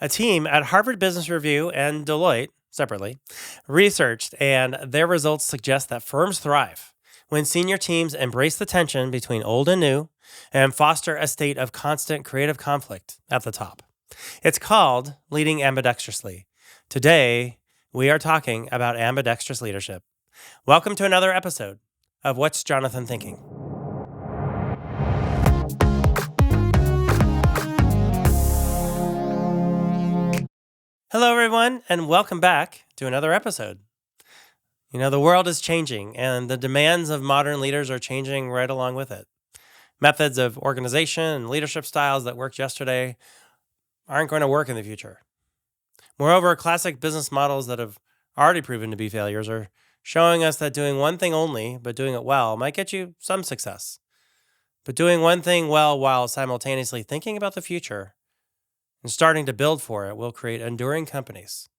A team at Harvard Business Review and Deloitte, separately, researched, and their results suggest that firms thrive when senior teams embrace the tension between old and new and foster a state of constant creative conflict at the top. It's called leading ambidextrously. Today, we are talking about ambidextrous leadership. Welcome to another episode of What's Jonathan Thinking? Hello, everyone, and welcome back to another episode. The world is changing, and the demands of modern leaders are changing right along with it. Methods of organization and leadership styles that worked yesterday aren't going to work in the future. Moreover, classic business models that have already proven to be failures are showing us that doing one thing only, but doing it well, might get you some success. But doing one thing well while simultaneously thinking about the future and starting to build for it will create enduring companies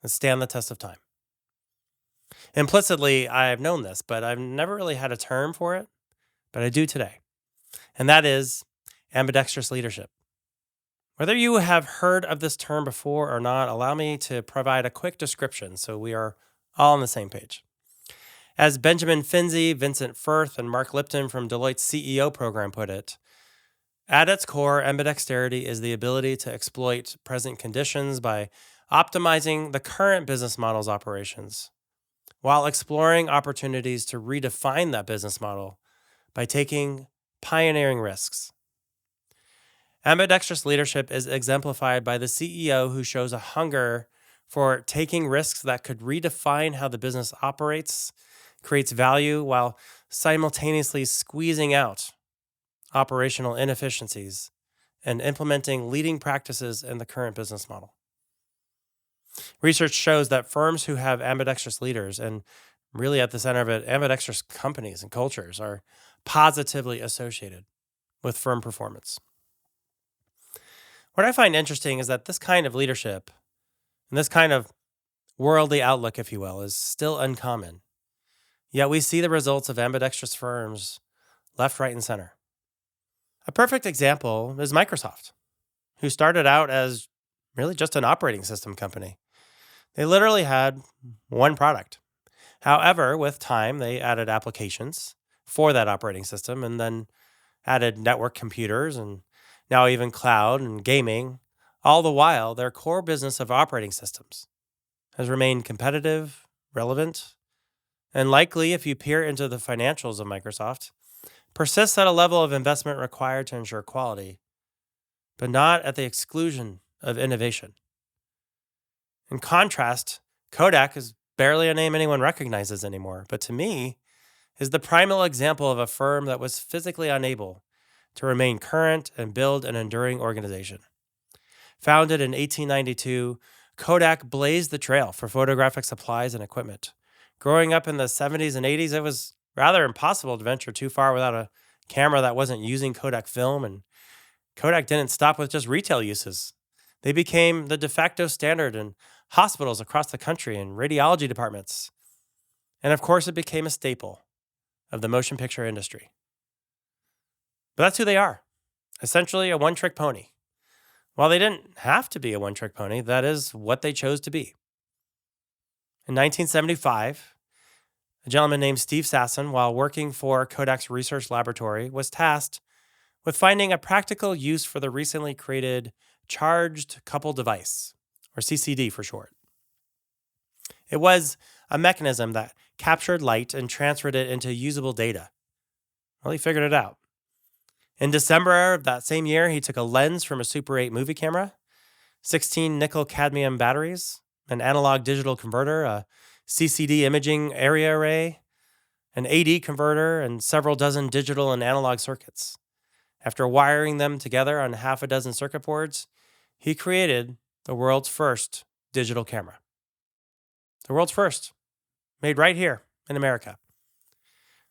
that stand the test of time. Implicitly, I've known this, but I've never really had a term for it, but I do today. And that is ambidextrous leadership. Whether you have heard of this term before or not, allow me to provide a quick description so we are all on the same page. As Benjamin Finzi, Vincent Firth, and Mark Lipton from Deloitte's CEO program put it, at its core, ambidexterity is the ability to exploit present conditions by optimizing the current business model's operations, while exploring opportunities to redefine that business model by taking pioneering risks. Ambidextrous leadership is exemplified by the CEO who shows a hunger for taking risks that could redefine how the business operates, creates value, while simultaneously squeezing out operational inefficiencies and implementing leading practices in the current business model. Research shows that firms who have ambidextrous leaders, and really at the center of it, ambidextrous companies and cultures, are positively associated with firm performance. What I find interesting is that this kind of leadership and this kind of worldly outlook, if you will, is still uncommon. Yet we see the results of ambidextrous firms left, right, and center. A perfect example is Microsoft, who started out as really just an operating system company. They literally had one product. However, with time, they added applications for that operating system and then added network computers and now even cloud and gaming. All the while, their core business of operating systems has remained competitive, relevant, and likely, if you peer into the financials of Microsoft, persists at a level of investment required to ensure quality, but not at the exclusion of innovation. In contrast, Kodak is barely a name anyone recognizes anymore, but to me, is the primal example of a firm that was physically unable to remain current and build an enduring organization. Founded in 1892, Kodak blazed the trail for photographic supplies and equipment. Growing up in the 70s and 80s, it was rather impossible to venture too far without a camera that wasn't using Kodak film, and Kodak didn't stop with just retail uses. They became the de facto standard in hospitals across the country and radiology departments. And of course, it became a staple of the motion picture industry. But that's who they are, essentially a one-trick pony. While they didn't have to be a one-trick pony, that is what they chose to be. In 1975, a gentleman named Steve Sasson, while working for Kodak's research laboratory, was tasked with finding a practical use for the recently created Charged Coupled Device, or CCD for short. It was a mechanism that captured light and transferred it into usable data. Well, he figured it out. In December of that same year, he took a lens from a Super 8 movie camera, 16 nickel-cadmium batteries, an analog-digital converter, a CCD imaging area array, an AD converter, and several dozen digital and analog circuits. After wiring them together on half a dozen circuit boards, he created the world's first digital camera. The world's first, made right here in America.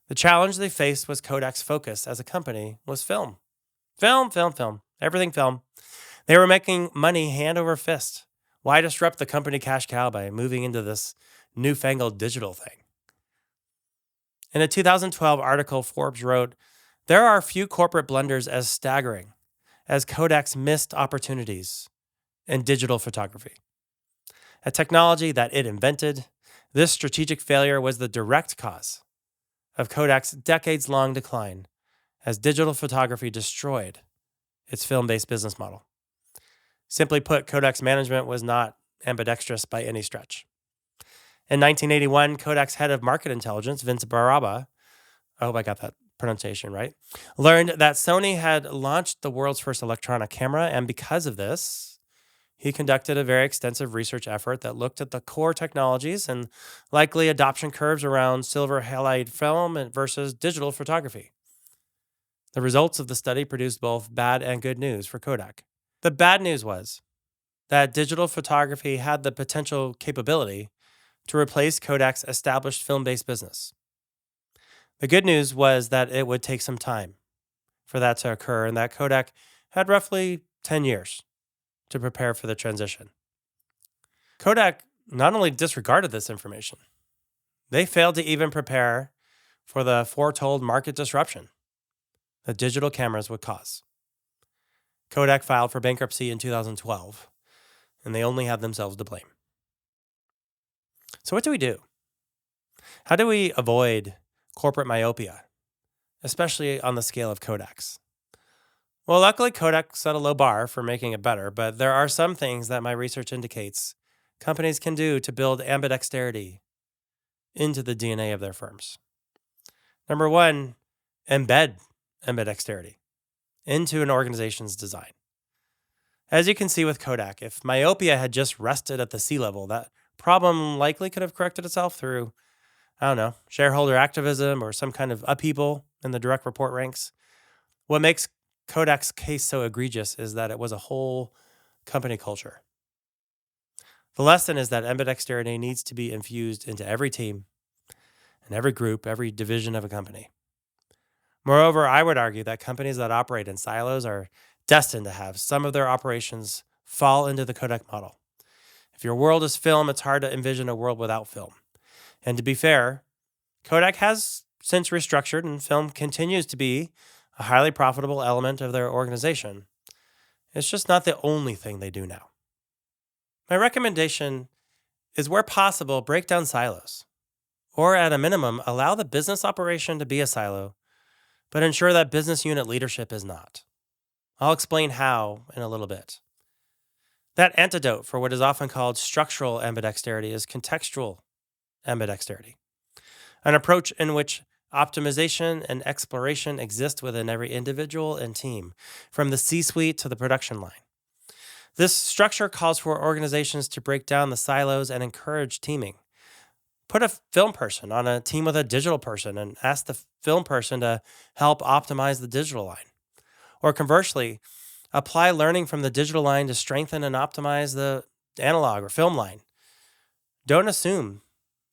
The challenge they faced was Kodak's focus as a company was film. Film, everything film. They were making money hand over fist. Why disrupt the company cash cow by moving into this newfangled digital thing? In a 2012 article, Forbes wrote, "There are few corporate blunders as staggering as Kodak's missed opportunities and digital photography, a technology that it invented. This strategic failure was the direct cause of Kodak's decades-long decline as digital photography destroyed its film-based business model. Simply put, Kodak's management was not ambidextrous by any stretch. In 1981, Kodak's head of market intelligence, Vince Baraba, I hope I got that pronunciation right, learned that Sony had launched the world's first electronic camera, and because of this, he conducted a very extensive research effort that looked at the core technologies and likely adoption curves around silver halide film versus digital photography. The results of the study produced both bad and good news for Kodak. The bad news was that digital photography had the potential capability to replace Kodak's established film-based business. The good news was that it would take some time for that to occur and that Kodak had roughly 10 years to prepare for the transition. Kodak not only disregarded this information, they failed to even prepare for the foretold market disruption that digital cameras would cause. Kodak filed for bankruptcy in 2012, and they only have themselves to blame. So what do we do? How do we avoid corporate myopia, especially on the scale of Kodak's? Well, luckily, Kodak set a low bar for making it better, but there are some things that my research indicates companies can do to build ambidexterity into the DNA of their firms. Number one, embed ambidexterity into an organization's design. As you can see with Kodak, if myopia had just rested at the C level, that problem likely could have corrected itself through, shareholder activism or some kind of upheaval in the direct report ranks. What makes Kodak's case so egregious is that it was a whole company culture. The lesson is that ambidexterity needs to be infused into every team and every group, every division of a company. Moreover, I would argue that companies that operate in silos are destined to have some of their operations fall into the Kodak model. If your world is film, it's hard to envision a world without film. And to be fair, Kodak has since restructured, and film continues to be a highly profitable element of their organization. It's just not the only thing they do now. My recommendation is, where possible, break down silos, or at a minimum, allow the business operation to be a silo, but ensure that business unit leadership is not. I'll explain how in a little bit. That antidote for what is often called structural ambidexterity is contextual ambidexterity, an approach in which optimization and exploration exist within every individual and team, from the C-suite to the production line. This structure calls for organizations to break down the silos and encourage teaming. Put a film person on a team with a digital person and ask the film person to help optimize the digital line. Or conversely, apply learning from the digital line to strengthen and optimize the analog or film line. Don't assume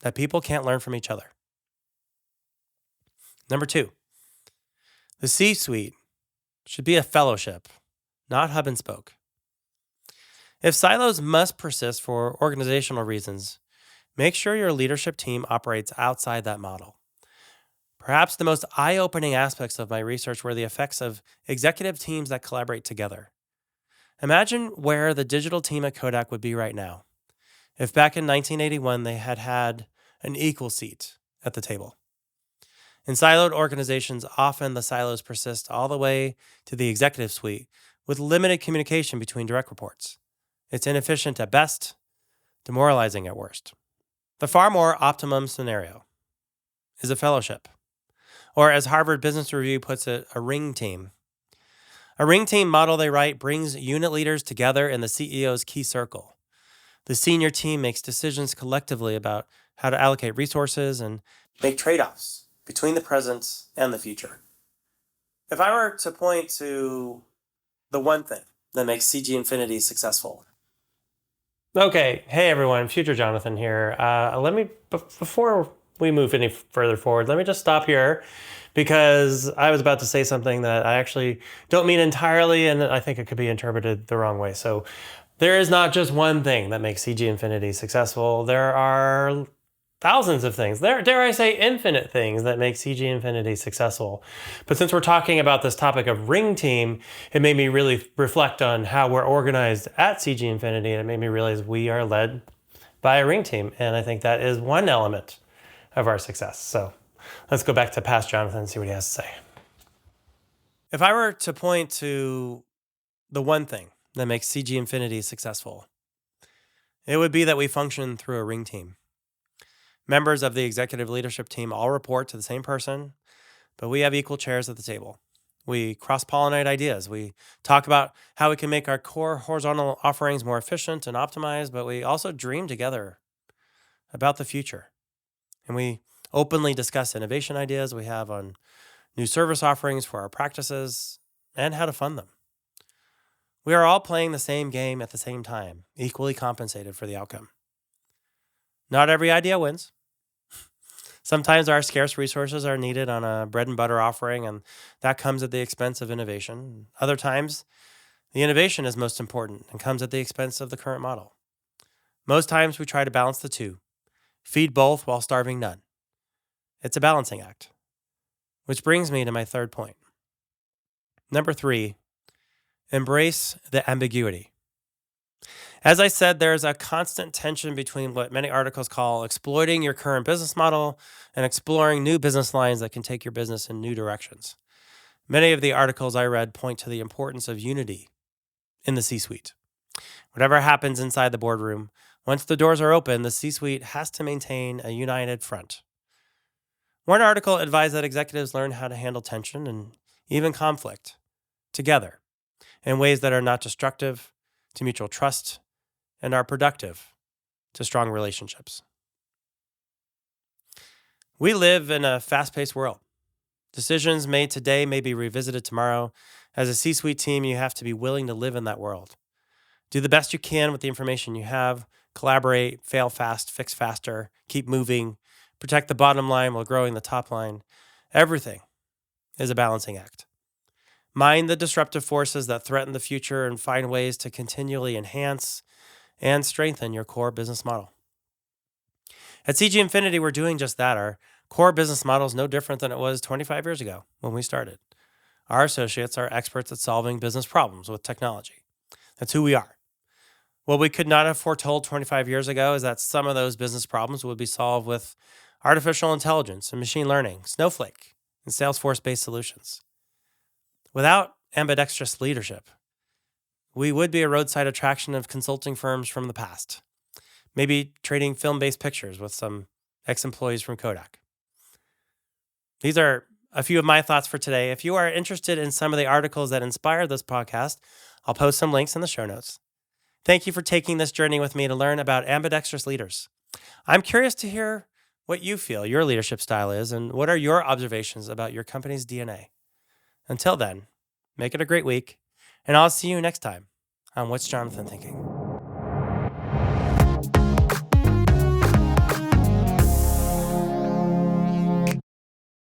that people can't learn from each other. Number two, the C-suite should be a fellowship, not hub and spoke. If silos must persist for organizational reasons, make sure your leadership team operates outside that model. Perhaps the most eye-opening aspects of my research were the effects of executive teams that collaborate together. Imagine where the digital team at Kodak would be right now if back in 1981 they had had an equal seat at the table. In siloed organizations, often the silos persist all the way to the executive suite with limited communication between direct reports. It's inefficient at best, demoralizing at worst. The far more optimum scenario is a fellowship, or as Harvard Business Review puts it, a ring team. A ring team model, they write, brings unit leaders together in the CEO's key circle. The senior team makes decisions collectively about how to allocate resources and make trade-offs between the present and the future. If I were to point to the one thing that makes CG Infinity successful. Okay, hey everyone, Future Jonathan here. Before we move any further forward, let me just stop here because I was about to say something that I actually don't mean entirely, and I think it could be interpreted the wrong way. So there is not just one thing that makes CG Infinity successful. There are thousands of things, dare I say infinite things that make CG Infinity successful. But since we're talking about this topic of Ring Team, it made me really reflect on how we're organized at CG Infinity, and it made me realize we are led by a Ring Team. And I think that is one element of our success. So let's go back to past Jonathan and see what he has to say. If I were to point to the one thing that makes CG Infinity successful, it would be that we function through a Ring Team. Members of the executive leadership team all report to the same person, but we have equal chairs at the table. We cross-pollinate ideas. We talk about how we can make our core horizontal offerings more efficient and optimized, but we also dream together about the future. And we openly discuss innovation ideas we have on new service offerings for our practices and how to fund them. We are all playing the same game at the same time, equally compensated for the outcome. Not every idea wins. Sometimes our scarce resources are needed on a bread and butter offering, and that comes at the expense of innovation. Other times, the innovation is most important and comes at the expense of the current model. Most times, we try to balance the two, feed both while starving none. It's a balancing act. Which brings me to my third point. Number 3, embrace the ambiguity. As I said, there's a constant tension between what many articles call exploiting your current business model and exploring new business lines that can take your business in new directions. Many of the articles I read point to the importance of unity in the C-suite. Whatever happens inside the boardroom, once the doors are open, the C-suite has to maintain a united front. One article advised that executives learn how to handle tension and even conflict together in ways that are not destructive to mutual trust and are productive to strong relationships. We live in a fast-paced world. Decisions made today may be revisited tomorrow. As a C-suite team, you have to be willing to live in that world. Do the best you can with the information you have, collaborate, fail fast, fix faster, keep moving, protect the bottom line while growing the top line. Everything is a balancing act. Mind the disruptive forces that threaten the future and find ways to continually enhance and strengthen your core business model. At CG Infinity, we're doing just that. Our core business model is no different than it was 25 years ago when we started. Our associates are experts at solving business problems with technology. That's who we are. What we could not have foretold 25 years ago is that some of those business problems would be solved with artificial intelligence and machine learning, Snowflake, and Salesforce-based solutions. Without ambidextrous leadership, we would be a roadside attraction of consulting firms from the past, maybe trading film-based pictures with some ex-employees from Kodak. These are a few of my thoughts for today. If you are interested in some of the articles that inspired this podcast, I'll post some links in the show notes. Thank you for taking this journey with me to learn about ambidextrous leaders. I'm curious to hear what you feel your leadership style is and what are your observations about your company's DNA. Until then, make it a great week, and I'll see you next time on What's Jonathan Thinking?